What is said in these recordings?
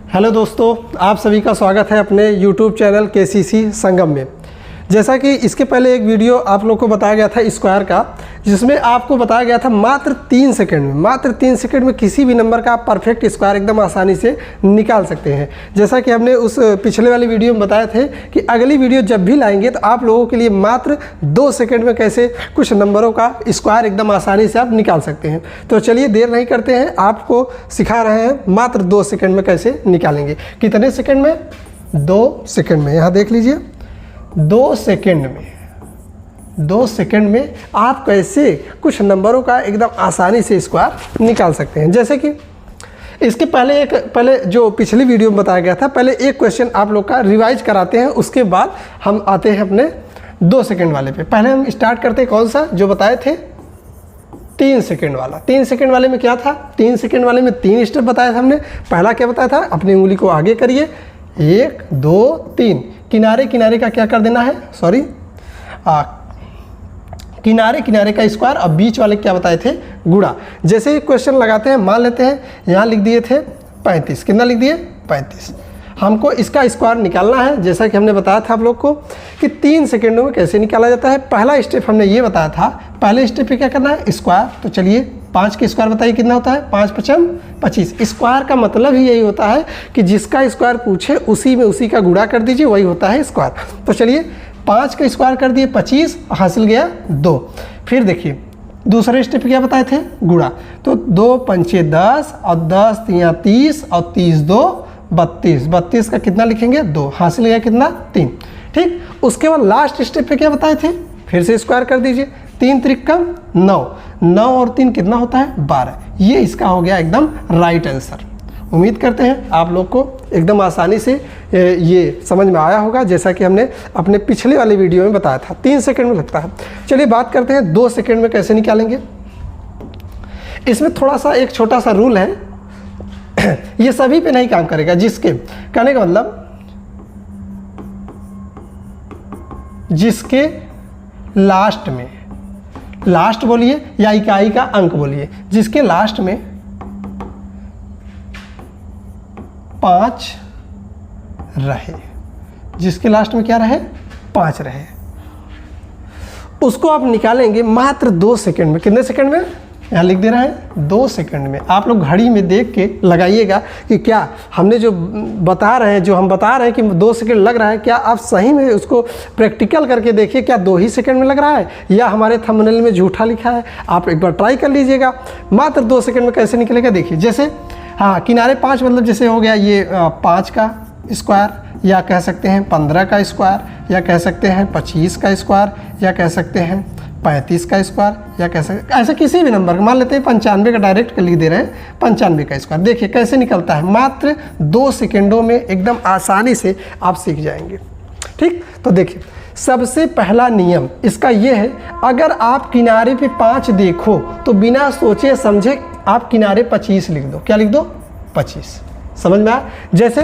Hello दोस्तों, आप सभी का स्वागत है अपने YouTube चैनल KCC संगम में। जैसा कि इसके पहले एक वीडियो आप लोग को बताया गया था स्क्वायर का, जिसमें आपको बताया गया था मात्र 3 सेकंड में किसी भी नंबर का आप परफेक्ट स्क्वायर एकदम आसानी से निकाल सकते हैं। जैसा कि हमने उस पिछले वाली वीडियो में बताए थे कि अगली वीडियो जब भी लाएंगे तो आप लोगों के लिए मात्र 2 सेकंड में कैसे कुछ नंबरों का स्क्वायर एकदम आसानी से आप निकाल सकते हैं। तो चलिए देर नहीं करते हैं, आपको सिखा रहे हैं मात्र 2 सेकंड में कैसे निकालेंगे। कितने सेकंड में? 2 सेकंड में। यहाँ देख लीजिए, 2 सेकंड में आप कैसे कुछ नंबरों का एकदम आसानी से स्क्वायर निकाल सकते हैं। जैसे कि इसके पहले जो पिछली वीडियो में बताया गया था, पहले एक क्वेश्चन आप लोग का रिवाइज कराते हैं, उसके बाद हम आते हैं अपने 2 सेकंड वाले पे। पहले हम स्टार्ट करते हैं कौन सा, जो बताए थे 3 सेकंड वाला। 3 सेकंड वाले में क्या था? 3 सेकंड वाले में 3 स्टेप बताया था हमने। पहला क्या बताया था? अपनी उंगली को आगे करिए, 1 2 3, किनारे किनारे का क्या कर देना है, किनारे का स्क्वायर, और बीच वाले क्या बताए थे? गुणा। जैसे ही क्वेश्चन लगाते हैं, मान लेते हैं यहाँ लिख दिए थे 35, कितना लिख दिए? 35। हमको इसका स्क्वायर निकालना है। जैसा कि हमने बताया था आप लोग को कि 3 सेकंडों में कैसे निकाला जाता है। पहला स्टेप हमने ये बताया था, पहले स्टेप पे क्या करना है? स्क्वायर। तो चलिए 5 के स्क्वायर बताइए कितना होता है? 5 5 25। स्क्वायर का मतलब ही यही होता है कि जिसका स्क्वायर पूछे उसी का गुणा कर दीजिए, वही होता है स्क्वायर। तो चलिए 5 का स्क्वायर कर दिए 25, हासिल गया 2। फिर देखिए दूसरे स्टेप क्या बताए थे? गुणा। तो 2 पंचे 10 और 10 3 30 और 30 2 32। 32 का कितना लिखेंगे? 2, हासिल गया कितना? 3। ठीक, उसके बाद लास्ट स्टेप पे क्या बताए थे? फिर से स्क्वायर कर दीजिए, 3 त्रिक 9, 9 और 3 कितना होता है? 12। ये इसका हो गया एकदम राइट आंसर। उम्मीद करते हैं आप लोग को एकदम आसानी से ये समझ में आया होगा, जैसा कि हमने अपने पिछले वाले वीडियो में बताया था। 3 सेकंड में लगता है। चलिए बात करते हैं 2 सेकंड में कैसे निकालेंगे। इसमें थोड़ा सा एक छोटा सा रूल है, ये सभी पे नहीं काम करेगा। जिसके कहने का मतलब, जिसके लास्ट में, लास्ट बोलिए या इकाई का अंक बोलिए, जिसके लास्ट में 5 रहे, जिसके लास्ट में क्या रहे? 5 रहे, उसको आप निकालेंगे मात्र 2 सेकंड में। कितने सेकंड में? यहाँ लिख दे रहे हैं 2 सेकंड में। आप लोग घड़ी में देख के लगाइएगा कि क्या हमने जो बता रहे हैं, जो हम बता रहे हैं कि 2 सेकंड लग रहा है, क्या आप सही में उसको प्रैक्टिकल करके देखिए, क्या 2 ही सेकंड में लग रहा है या हमारे थंबनेल में झूठा लिखा है। आप एक बार ट्राई कर लीजिएगा मात्र 2 सेकंड में कैसे निकलेगा। देखिए जैसे किनारे 5 मतलब जैसे हो गया ये 5 का स्क्वायर, या कह सकते हैं 15 का स्क्वायर, या कह सकते हैं 25 का स्क्वायर, या कह सकते हैं 35 का स्क्वायर, या कह सकते ऐसे किसी भी नंबर का। मान लेते हैं 95 का डायरेक्ट लिख दे रहे हैं, 95 का स्क्वायर। देखिए कैसे निकलता है, मात्र 2 सेकंडों में एकदम आसानी से आप सीख जाएंगे। ठीक, तो देखिए सबसे पहला नियम इसका ये है, अगर आप किनारे पे 5 देखो तो बिना सोचे समझे आप किनारे 25 लिख दो। क्या लिख दो? 25। समझ में आया? जैसे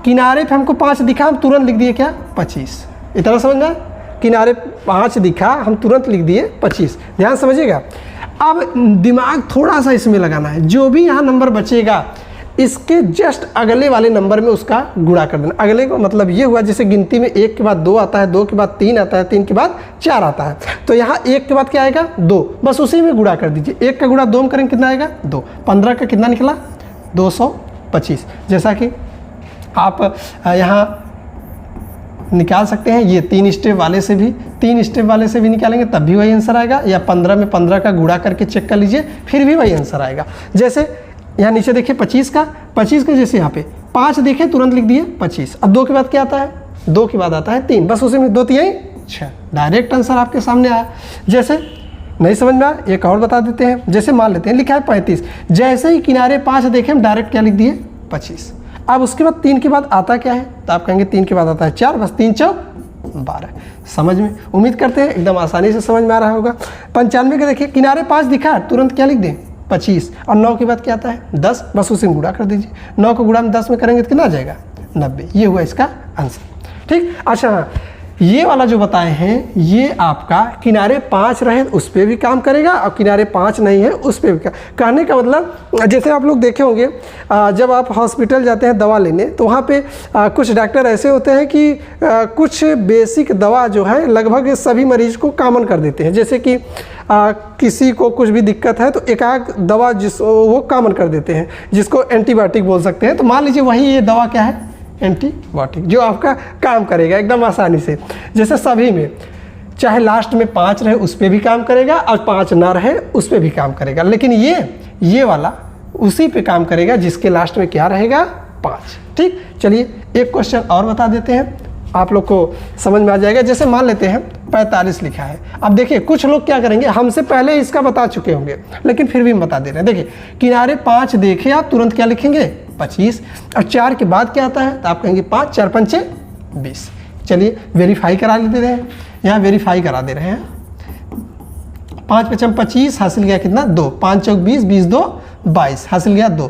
किनारे पे हमको 5 दिखा, हम तुरंत लिख दिए क्या? 25। इतना समझ में आया? किनारे 5 दिखा, हम तुरंत लिख दिए 25। ध्यान समझिएगा। अब दिमाग थोड़ा सा इसमें लगाना है, जो भी यहाँ नंबर बचेगा इसके जस्ट अगले वाले नंबर में उसका गुणा कर देना। अगले को मतलब ये हुआ, जैसे गिनती में 1 के बाद 2 आता है, 2 के बाद 3 आता है, 3 के बाद 4 आता है, तो यहाँ 1 के बाद क्या आएगा? 2, बस उसी में गुणा कर दीजिए। 1 का गुणा 2 में करेंगे कितना आएगा? 2। 15 का कितना निकला? 225। जैसा कि आप यहाँ निकाल सकते हैं, ये 3 स्टेप वाले से भी निकालेंगे तब भी वही आंसर आएगा, या 15 में 15 का गुणा करके चेक कर लीजिए फिर भी वही आंसर आएगा। जैसे यहाँ नीचे देखिए 25 का जैसे यहाँ पे 5 देखे तुरंत लिख दिए 25। अब 2 के बाद क्या आता है? 2 के बाद आता है 3, बस उसी में 2 3 6, डायरेक्ट आंसर आपके सामने आया। जैसे नहीं समझ में आया, एक और बता देते हैं। जैसे मान लेते हैं लिखा है 35, जैसे ही किनारे 5 देखे हम डायरेक्ट क्या लिख दिए? 25। अब उसके बाद 3 के बाद आता क्या है? तो आप कहेंगे 3 के बाद आता है 4, बस 3 4 12। समझ में? उम्मीद करते हैं एकदम आसानी से समझ में आ रहा होगा। 95 का देखिए किनारे 5 दिखा, तुरंत क्या लिख दें? 25। और 9 के बाद क्या आता है? 10, बस उसी में गुणा कर दीजिए। 9 को गुणा में 10 में करेंगे तो कितना आ जाएगा? 90। ये हुआ इसका आंसर। ठीक, अच्छा ये वाला जो बताए हैं ये आपका किनारे 5 रहे उस पर भी काम करेगा और किनारे 5 नहीं है उस पर भी कहने का मतलब जैसे आप लोग देखे होंगे जब आप हॉस्पिटल जाते हैं दवा लेने तो वहाँ पे कुछ डॉक्टर ऐसे होते हैं कि कुछ बेसिक दवा जो है लगभग सभी मरीज को कॉमन कर देते हैं। जैसे कि किसी को कुछ भी दिक्कत है तो एक आध दवा वो कॉमन कर देते हैं जिसको एंटीबायोटिक बोल सकते हैं। तो मान लीजिए वही ये दवा क्या है, एंटीबायोटिक, जो आपका काम करेगा एकदम आसानी से। जैसे सभी में चाहे लास्ट में 5 रहे उस पर भी काम करेगा और 5 ना रहे उस पर भी काम करेगा, लेकिन ये वाला उसी पे काम करेगा जिसके लास्ट में क्या रहेगा, 5। ठीक, चलिए एक क्वेश्चन और बता देते हैं, आप लोग को समझ में आ जाएगा। जैसे मान लेते हैं 45 लिखा है। अब देखिए कुछ लोग क्या करेंगे, हमसे पहले इसका बता चुके होंगे लेकिन फिर भी हम बता दे रहे हैं। देखिए किनारे 5 देखे आप तुरंत क्या लिखेंगे, 25, और 4 के बाद क्या आता है तो आप कहेंगे 5, 4 पंचे 20। चलिए वेरीफाई करा लेते हैं, यहाँ वेरीफाई करा दे रहे हैं। 5 पचम 25 हासिल गया कितना, 2, 5 चौक 20, 20 2 22 हासिल गया 2,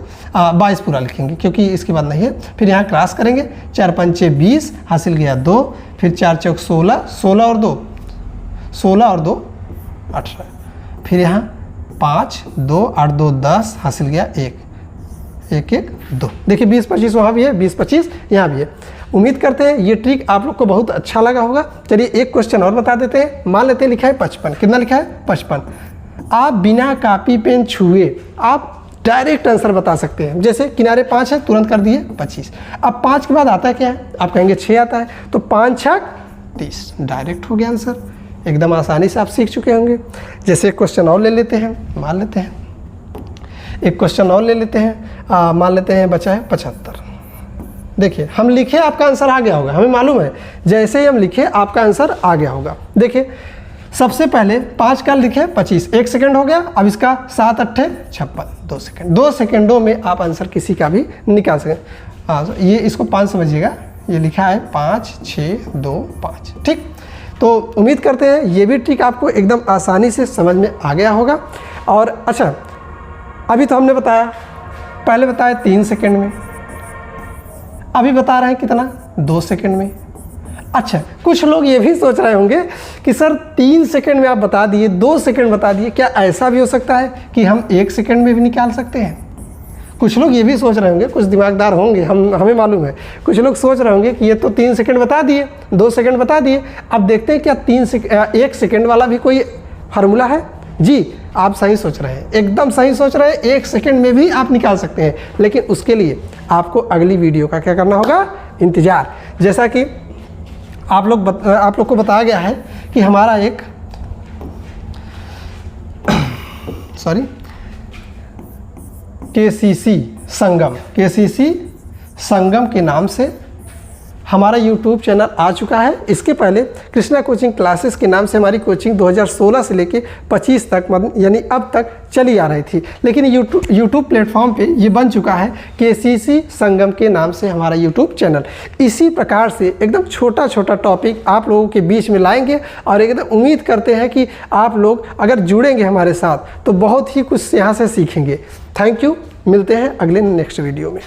22 पूरा लिखेंगे क्योंकि इसके बाद नहीं है। फिर यहाँ क्रॉस करेंगे, 4 पंचे 20 हासिल गया 2, फिर 4 चौक 16, 16 और 2 18, फिर यहाँ 5 2 8 2 10 हासिल गया 1 1 1 2। देखिए 20 25 वहाँ भी है, 20 25 यहाँ भी है। उम्मीद करते हैं ये ट्रिक आप लोग को बहुत अच्छा लगा होगा। चलिए एक क्वेश्चन और बता देते हैं। मान लेते हैं लिखा है 55, कितना लिखा है 55। आप बिना कॉपी पेन छुए आप डायरेक्ट आंसर बता सकते हैं। जैसे किनारे 5 है तुरंत कर दिए 25। अब 5 के बाद आता है क्या है, आप कहेंगे 6 आता है, तो 5 6 30, डायरेक्ट हो गया आंसर। एकदम आसानी से आप सीख चुके होंगे। जैसे एक क्वेश्चन और ले लेते हैं, मान लेते हैं एक क्वेश्चन और ले लेते हैं, मान लेते हैं बचा है 75। देखिए हम लिखे आपका आंसर आ गया होगा, हमें मालूम है जैसे ही हम लिखे आपका आंसर आ गया होगा। देखिए सबसे पहले 5 का लिखे 25, 1 सेकंड हो गया। अब इसका 7 8 56, 2 सेकंड। 2 सेकंडों में आप आंसर किसी का भी निकाल सकें। ये इसको 5 समझिएगा, ये लिखा है 5 6 2 5। ठीक, तो उम्मीद करते हैं ये भी ट्रिक आपको एकदम आसानी से समझ में आ गया होगा। और अच्छा अभी तो हमने बताया, पहले बताया 3 सेकंड में, अभी बता रहे हैं कितना, 2 सेकंड में। अच्छा कुछ लोग ये भी सोच रहे होंगे कि सर 3 सेकंड में आप बता दिए, 2 सेकंड बता दिए, क्या ऐसा भी हो सकता है कि हम 1 सेकंड में भी निकाल सकते हैं? कुछ लोग ये भी सोच रहे होंगे, कुछ दिमागदार होंगे, हमें मालूम है। कुछ लोग सोच रहे होंगे कि ये तो 3 सेकंड बता दिए, 2 सेकंड बता दिए, अब देखते हैं क्या 1 सेकंड वाला भी कोई फार्मूला है। जी आप सही सोच रहे हैं, एकदम सही सोच रहे हैं, 1 सेकंड में भी आप निकाल सकते हैं। लेकिन उसके लिए आपको अगली वीडियो का क्या करना होगा, इंतज़ार। जैसा कि आप लोग को बताया गया है कि हमारा एक केसीसी संगम के नाम से हमारा YouTube चैनल आ चुका है। इसके पहले कृष्णा कोचिंग क्लासेस के नाम से हमारी कोचिंग 2016 से लेके 25 तक यानी अब तक चली आ रही थी, लेकिन YouTube प्लेटफॉर्म पे ये बन चुका है केसीसी संगम के नाम से हमारा YouTube चैनल। इसी प्रकार से एकदम छोटा छोटा टॉपिक आप लोगों के बीच में लाएंगे और एकदम उम्मीद करते हैं कि आप लोग अगर जुड़ेंगे हमारे साथ तो बहुत ही कुछ यहाँ से सीखेंगे। थैंक यू, मिलते हैं अगले नेक्स्ट वीडियो में।